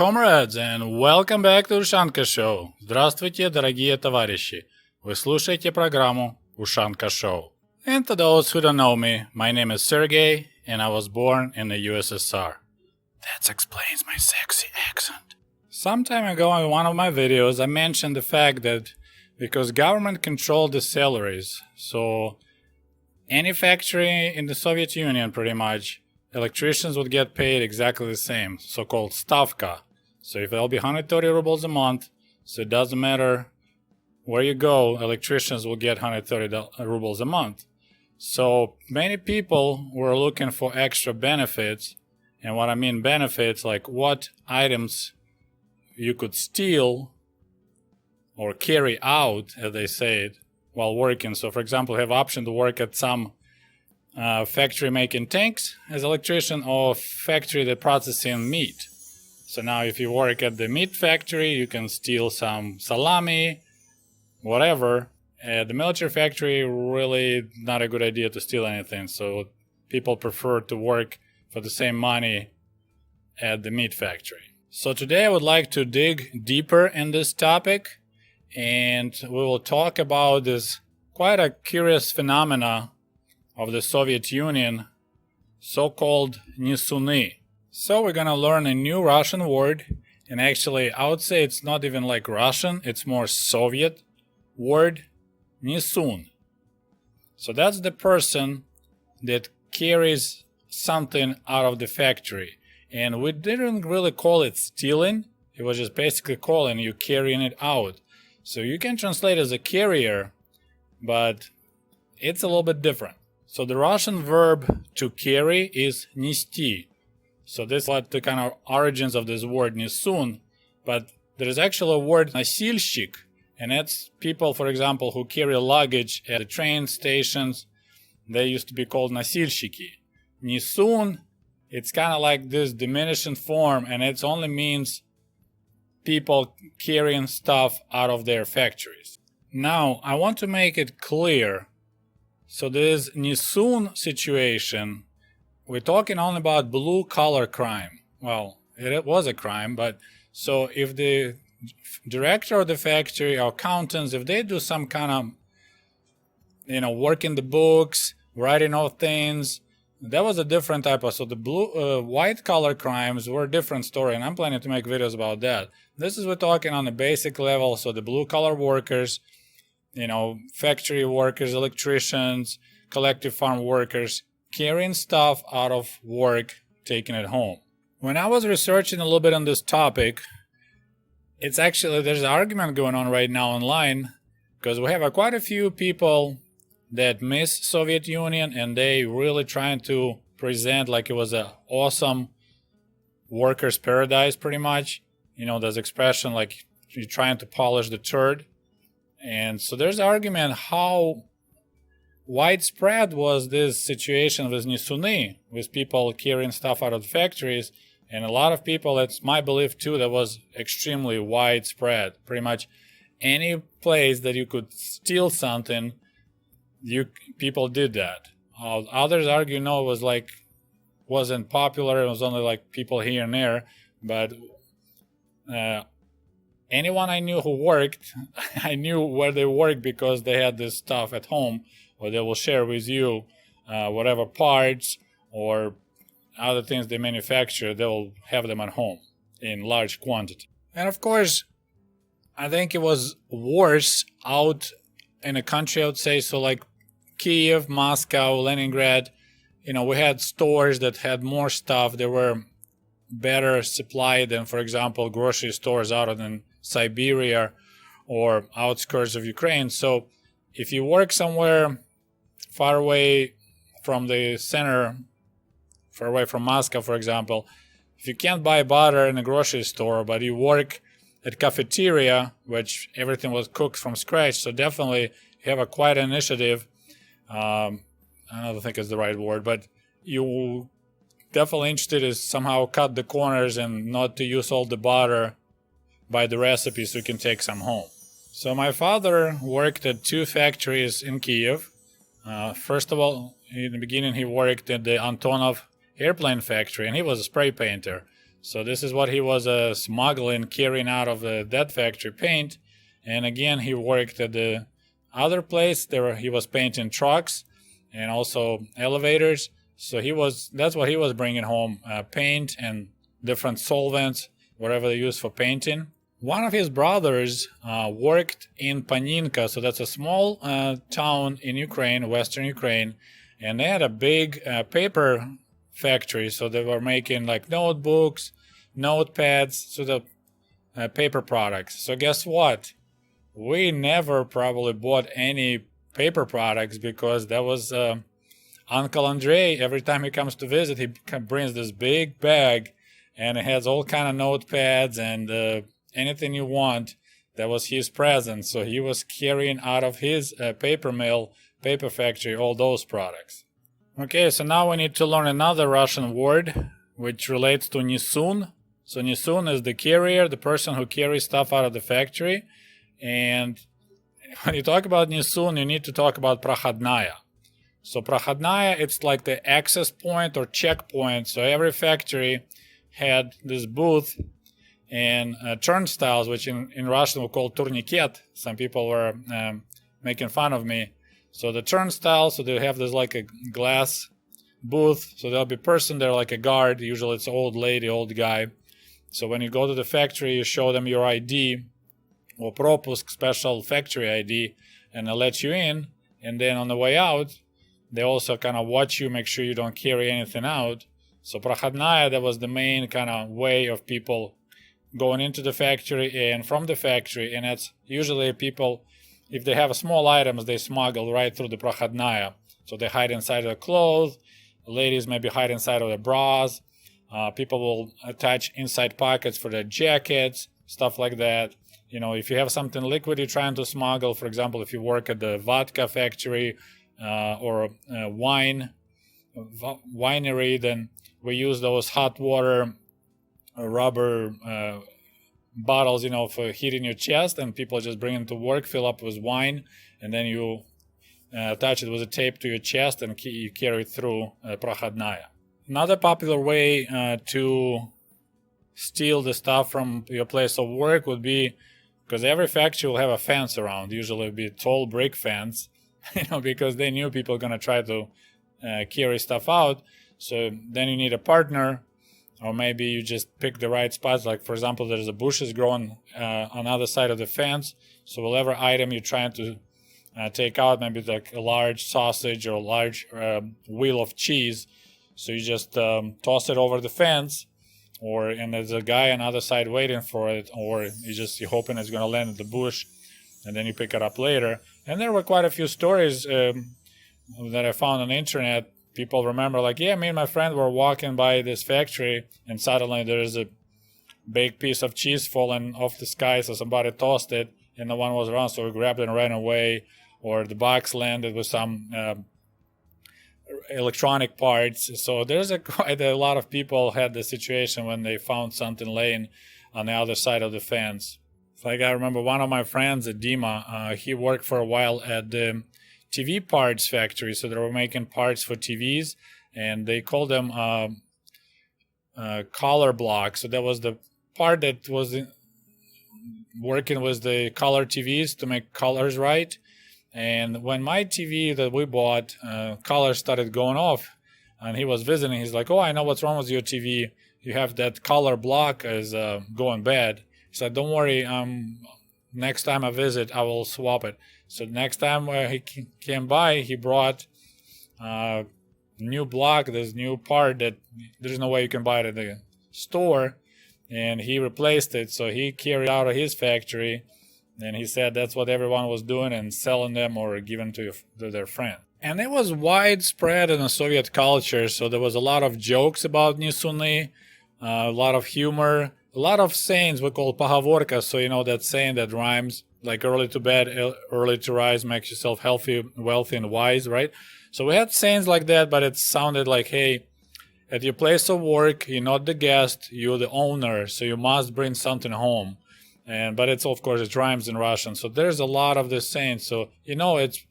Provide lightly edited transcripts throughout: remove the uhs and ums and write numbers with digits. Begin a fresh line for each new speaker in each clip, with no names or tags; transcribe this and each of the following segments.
comrades, and welcome back to Ushanka Show. Здравствуйте, дорогие товарищи. Вы слушаете программу Ushanka Show. And to those who don't know me, my name is Sergey, and I was born in the USSR. That explains my sexy accent. Some time ago in one of my videos, I mentioned the fact that because government controlled the salaries, so any factory in the Soviet Union pretty much, electricians would get paid exactly the same, so-called stavka. So if it'll be 130 rubles a month, so it doesn't matter where you go, electricians will get 130 rubles a month. So many people were looking for extra benefits, and what I mean benefits, like what items you could steal or carry out, as they say it, while working. So for example, you have option to work at some factory making tanks as electrician, or factory that processing meat. So now if you work at the meat factory, you can steal some salami, whatever. At the military factory, really not a good idea to steal anything. So people prefer to work for the same money at the meat factory. So today I would like to dig deeper in this topic, and we will talk about this quite a curious phenomena of the Soviet Union, so-called NESOON. So we're gonna learn a new Russian word, and actually I would say it's not even like Russian, it's more Soviet word, NESOON. So that's the person that carries something out of the factory. And we didn't really call it stealing, it was just basically calling you carrying it out. So you can translate as a carrier, but it's a little bit different. So the Russian verb to carry is nести. So this is what the kind of origins of this word NESOON, but there is actually a word носильщик, and that's people, for example, who carry luggage at the train stations. They used to be called носильщики. NESOON, it's kind of like this diminishing form, and it only means people carrying stuff out of their factories. Now, I want to make it clear. So this NESOON situation, we're talking only about blue-collar crime. Well, it was a crime, but so if the director of the factory or accountants, if they do some kind of, working the books, writing all things, that was a different type of, so the white-collar crimes were a different story, and I'm planning to make videos about that. This is we're talking on the basic level, so the blue-collar workers, factory workers, electricians, collective farm workers, carrying stuff out of work, taking it home. When I was researching a little bit on this topic, it's actually, there's an argument going on right now online, because we have quite a few people that miss Soviet Union, and they really trying to present like it was an awesome workers' paradise, pretty much. There's expression like you're trying to polish the turd. And so there's an argument how widespread was this situation with NESOON, with people carrying stuff out of the factories. And a lot of people, it's my belief too, that was extremely widespread. Pretty much any place that you could steal something, people did that. Others argue no, it was wasn't popular, it was only like people here and there. But anyone I knew who worked, I knew where they worked because they had this stuff at home, or they will share with you whatever parts or other things they manufacture, they will have them at home in large quantity. And of course, I think it was worse out in a country, I would say, so like Kiev, Moscow, Leningrad, we had stores that had more stuff, they were better supplied than, for example, grocery stores out in Siberia or outskirts of Ukraine. So if you work somewhere far away from the center, far away from Moscow, for example, if you can't buy butter in a grocery store, but you work at cafeteria, which everything was cooked from scratch, so definitely you have quite an initiative. I don't think it's the right word, but you definitely interested is somehow cut the corners and not to use all the butter by the recipe so you can take some home. So my father worked at two factories in Kiev. First of all, in the beginning he worked at the Antonov airplane factory, and he was a spray painter. So this is what he was smuggling, carrying out of that factory, paint. And again, he worked at the other place. He was painting trucks and also elevators. So that's what he was bringing home, paint and different solvents, whatever they use for painting. One of his brothers worked in Paninka, so that's a small town in Ukraine, western Ukraine, and they had a big paper factory. So they were making like notebooks, notepads, so the paper products. So guess what? We never probably bought any paper products because that was Uncle Andrei. Every time he comes to visit, he brings this big bag, and it has all kind of notepads and anything you want. That was his present. So he was carrying out of his paper mill, paper factory, all those products. Okay, so now we need to learn another Russian word which relates to NESOON. So NESOON is the carrier, the person who carries stuff out of the factory. And when you talk about NESOON, you need to talk about prochodnaya. So prochodnaya, it's like the access point or checkpoint. So every factory had this booth and turnstiles, which in Russian we call turniket. Some people were making fun of me. So the turnstile, so they have this like a glass booth. So there'll be a person there like a guard. Usually it's an old lady, old guy. So when you go to the factory, you show them your ID or propusк, special factory ID, and they'll let you in. And then on the way out, they also kind of watch you, make sure you don't carry anything out. So prochodnaya, that was the main kind of way of people going into the factory and from the factory. And that's usually people, if they have small items, they smuggle right through the prochodnaya. So they hide inside of their clothes. Ladies maybe hide inside of their bras. People will attach inside pockets for their jackets, stuff like that. You know, if you have something liquid you're trying to smuggle, for example, if you work at the vodka factory or winery, then we use those hot water rubber bottles, you know, for heating your chest, and people just bring them to work, fill up with wine, and then you attach it with a tape to your chest and you carry it through prochodnaya. Another popular way to steal the stuff from your place of work would be, because every factory will have a fence around, usually it'll be a tall brick fence, you know, because they knew people are going to try to carry stuff out. So then you need a partner, or maybe you just pick the right spots. Like, for example, there's a bushes growing on the other side of the fence. So whatever item you're trying to take out, maybe like a large sausage or a large wheel of cheese, so you just toss it over the fence, and there's a guy on the other side waiting for it, or you're hoping it's going to land in the bush, and then you pick it up later. And there were quite a few stories that I found on the internet. People remember, like, yeah, me and my friend were walking by this factory, and suddenly there's a big piece of cheese falling off the sky, so somebody tossed it, and no one was around, so we grabbed it and ran away. Or the box landed with some electronic parts. So there's quite a lot of people had the situation when they found something laying on the other side of the fence. Like, I remember one of my friends, Dima, he worked for a while at the TV parts factory. So they were making parts for TVs, and they called them color blocks. So that was the part that was working with the color TVs to make colors right. And when my TV that we bought, colors started going off, and he was visiting, he's like, oh, I know what's wrong with your TV. You have that color block is going bad. He said, don't worry, next time I visit, I will swap it. So next time he came by, he brought new block, this new part that there's no way you can buy it at the store, and he replaced it. So he carried out of his factory. And he said that's what everyone was doing and selling them or giving to their friend. And it was widespread in the Soviet culture, so there was a lot of jokes about NESOON, a lot of humor, a lot of sayings we call поговорка, so you know that saying that rhymes, like early to bed, early to rise, makes yourself healthy, wealthy, and wise, right? So we had sayings like that, but it sounded like, hey, at your place of work, you're not the guest, you're the owner, so you must bring something home. But it's, of course, it rhymes in Russian. So there's a lot of this saying. So, you know, it's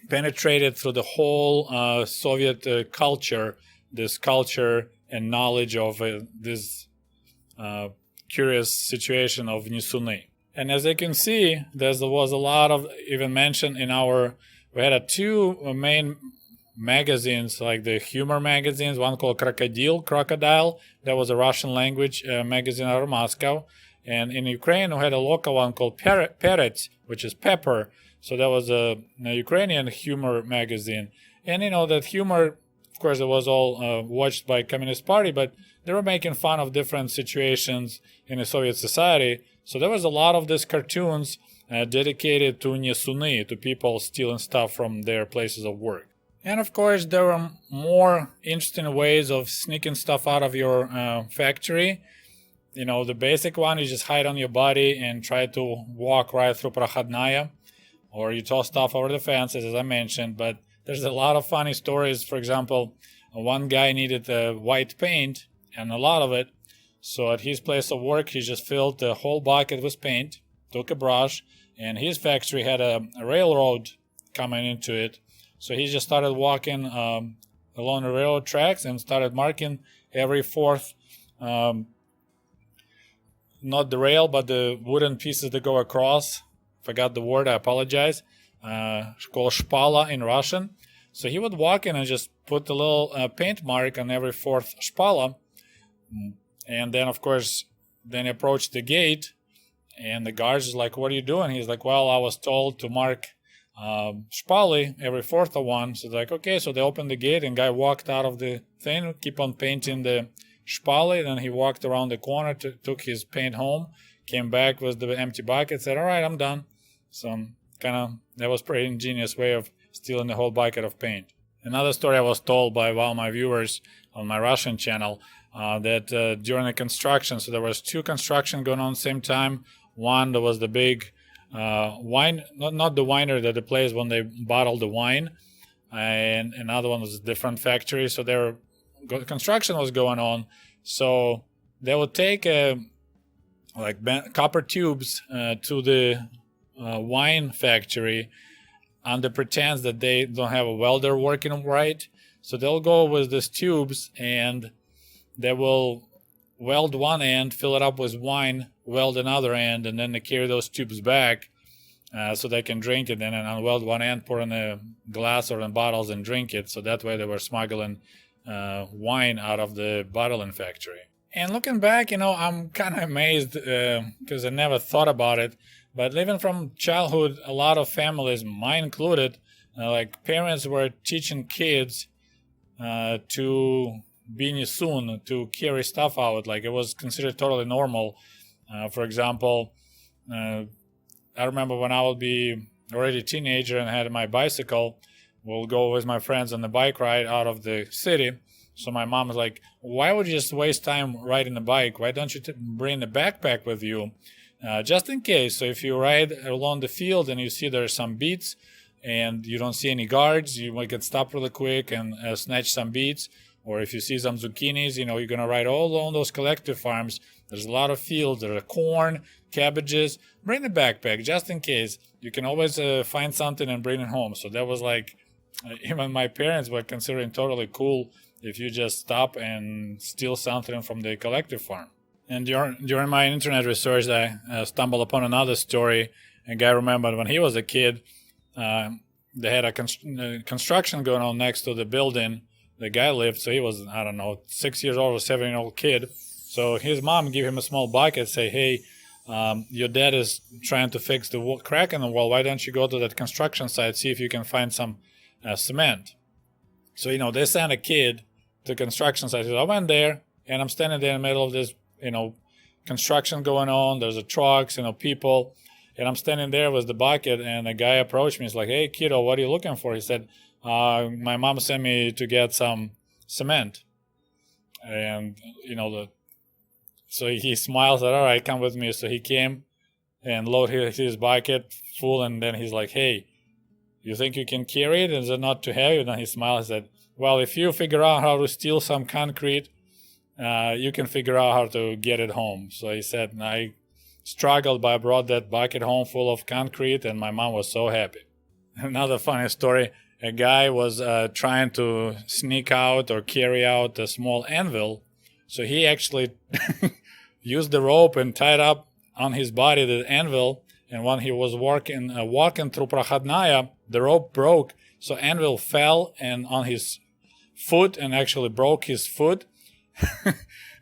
penetrated through the whole Soviet culture, this culture and knowledge of this curious situation of NESOON. And as you can see, there was a lot of even mention in we had two main magazines, like the humor magazines, one called Crocodile, that was a Russian language magazine out of Moscow. And in Ukraine, we had a local one called Perets, which is pepper. So that was a Ukrainian humor magazine. And that humor, of course, it was all watched by Communist Party, but they were making fun of different situations in the Soviet society. So there was a lot of these cartoons dedicated to NESOON, to people stealing stuff from their places of work. And of course, there were more interesting ways of sneaking stuff out of your factory. The basic one, you just hide on your body and try to walk right through Prochodnaya, or you toss stuff over the fences, as I mentioned. But there's a lot of funny stories. For example, one guy needed white paint, and a lot of it. So at his place of work, he just filled the whole bucket with paint, took a brush, and his factory had a railroad coming into it. So he just started walking along the railroad tracks and started marking every fourth, not the rail, but the wooden pieces that go across. Forgot the word, I apologize. Called shpala in Russian. So he would walk in and just put the little paint mark on every fourth shpala. And then, of course, then he approached the gate, and the guards was like, "What are you doing?" He's like, "Well, I was told to mark shpali every fourth of one." So they're like, okay. So they opened the gate, and guy walked out of the thing, keep on painting the shpali. Then he walked around the corner, took his paint home, came back with the empty bucket, said, "All right, I'm done." So that was pretty ingenious way of stealing the whole bucket of paint. Another story I was told by one of my viewers on my Russian channel, that during the construction, so there was two construction going on at the same time. One, there was the big wine, not the winery, that the place when they bottled the wine, and another one was a different factory. So construction was going on. So they would take copper tubes to the wine factory under pretense that they don't have a welder working right. So they'll go with these tubes and they will weld one end, fill it up with wine, weld another end, and then they carry those tubes back so they can drink it, and then unweld one end, pour in a glass or in bottles and drink it. So that way they were smuggling wine out of the bottling factory. And looking back, I'm kind of amazed because I never thought about it. But living from childhood, a lot of families, mine included, like parents were teaching kids to be NESOON, to carry stuff out. Like it was considered totally normal. For example, I remember when I would be already a teenager and had my bicycle, we'll go with my friends on the bike ride out of the city. So my mom was like, "Why would you just waste time riding the bike? Why don't you bring the backpack with you? Just in case. So if you ride along the field and you see there's some beets and you don't see any guards, you might get stopped really quick and snatch some beets. Or if you see some zucchinis, you're going to ride all along those collective farms. There's a lot of fields. There's corn, cabbages. Bring the backpack just in case. You can always find something and bring it home." So that was like, even my parents were considering totally cool if you just stop and steal something from the collective farm. And during my internet research, I stumbled upon another story. A guy remembered when he was a kid, they had a construction going on next to the building the guy lived. So he was, 6 years old or 7-year-old kid. So his mom gave him a small bucket, say, "Hey, your dad is trying to fix the crack in the wall. Why don't you go to that construction site, see if you can find some cement?" So, they sent a kid to the construction site. So I went there, and I'm standing there in the middle of this, construction going on. There's trucks, people. And I'm standing there with the bucket, and a guy approached me. He's like, "Hey, kiddo, what are you looking for?" He said, "My mom sent me to get some cement." And, so he smiled, said, "All right, come with me." So he came and loaded his bucket full, and then he's like, "Hey, you think you can carry it? Is it not too heavy?" And then he smiled and said, "Well, if you figure out how to steal some concrete, you can figure out how to get it home." So he said, "I struggled, but I brought that bucket home full of concrete, and my mom was so happy." Another funny story. a guy was trying to sneak out or carry out a small anvil. So he actually used the rope and tied up on his body the anvil. And when he was walking through Prochodnaya, the rope broke. So anvil fell and on his foot and actually broke his foot.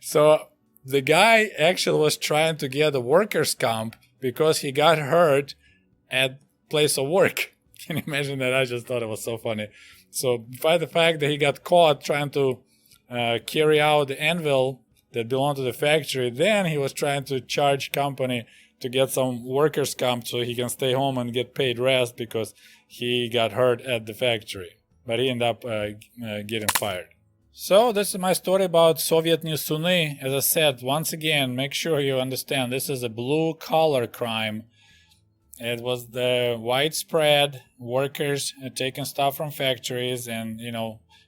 So the guy actually was trying to get a workers' comp because he got hurt at place of work. Can you imagine that? I just thought it was so funny. So by the fact that he got caught trying to carry out the anvil that belonged to the factory, then he was trying to charge company to get some workers' comp so he can stay home and get paid rest because he got hurt at the factory. But he ended up getting fired. So this is my story about Soviet NESOON. As I said, once again, make sure you understand this is a blue-collar crime. It was the widespread workers taking stuff from factories, and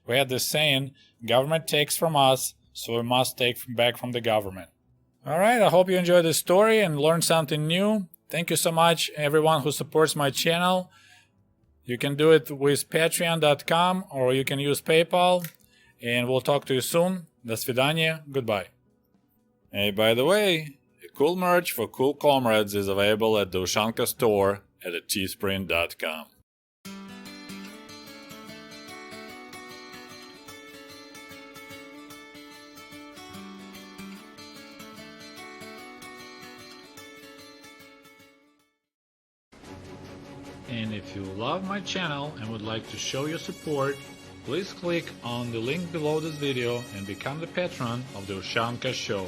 we had this saying, government takes from us, so we must take back from the government. All right, I hope you enjoyed this story and learned something new. Thank you so much, everyone who supports my channel. You can do it with patreon.com or you can use PayPal, and we'll talk to you soon. До свидания. Goodbye. Hey, by the way, cool merch for cool comrades is available at the Ushanka store at teespring.com. And if you love my channel and would like to show your support, please click on the link below this video and become the patron of the Ushanka Show.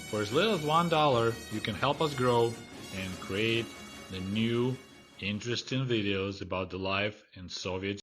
For as little as $1, you can help us grow and create the new, interesting videos about the life in Soviet